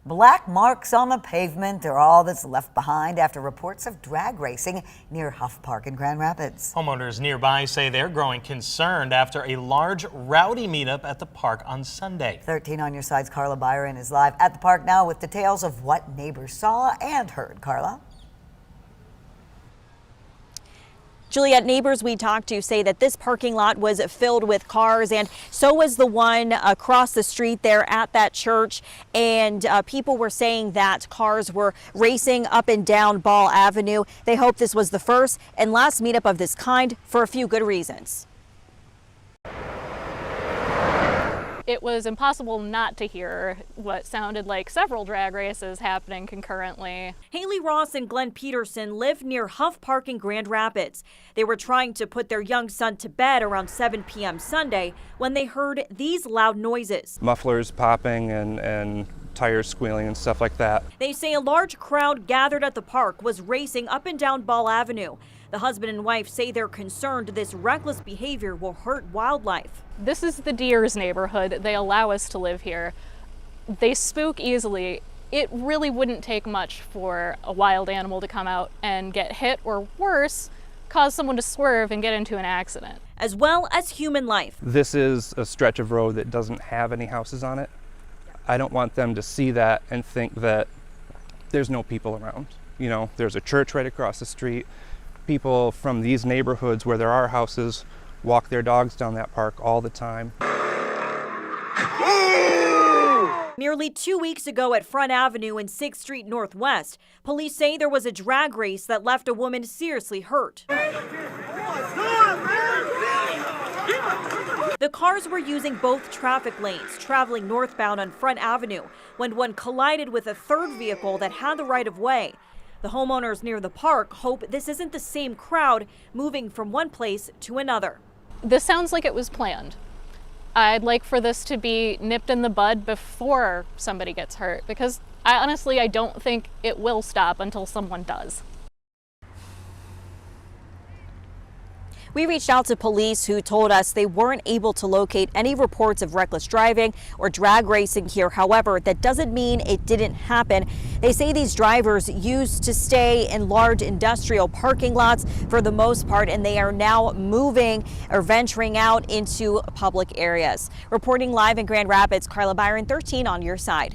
Black marks on the pavement are all that's left behind after reports of drag racing near Huff Park in Grand Rapids. Homeowners nearby say they're growing concerned after a large rowdy meetup at the park on Sunday. 13 on your side's Carla Byron is live at the park now with details of what neighbors saw and heard. Carla? Juliet, neighbors we talked to say that this parking lot was filled with cars, and so was the one across the street there at that church. And people were saying that cars were racing up and down Ball Avenue. They hope this was the first and last meetup of this kind for a few good reasons. It was impossible not to hear what sounded like several drag races happening concurrently. Haley Ross and Glenn Peterson live near Huff Park in Grand Rapids. They were trying to put their young son to bed around 7 p.m. Sunday when they heard these loud noises. Mufflers popping and tires squealing and stuff like that. They say a large crowd gathered at the park was racing up and down Ball Avenue. The husband and wife say they're concerned this reckless behavior will hurt wildlife. This is the deer's neighborhood. They allow us to live here. They spook easily. It really wouldn't take much for a wild animal to come out and get hit, or worse, cause someone to swerve and get into an accident. As well as human life. This is a stretch of road that doesn't have any houses on it. I don't want them to see that and think that there's no people around. You know, there's a church right across the street. People from these neighborhoods where there are houses walk their dogs down that park all the time. Nearly 2 weeks ago at Front Avenue and 6th Street Northwest, police say there was a drag race that left a woman seriously hurt. The cars were using both traffic lanes, traveling northbound on Front Avenue, when one collided with a third vehicle that had the right of way. The homeowners near the park hope this isn't the same crowd moving from one place to another. This sounds like it was planned. I'd like for this to be nipped in the bud before somebody gets hurt, because I don't think it will stop until someone does. We reached out to police who told us they weren't able to locate any reports of reckless driving or drag racing here. However, that doesn't mean it didn't happen. They say these drivers used to stay in large industrial parking lots for the most part, and they are now moving or venturing out into public areas. Reporting live in Grand Rapids, Carla Byron, 13 on your side.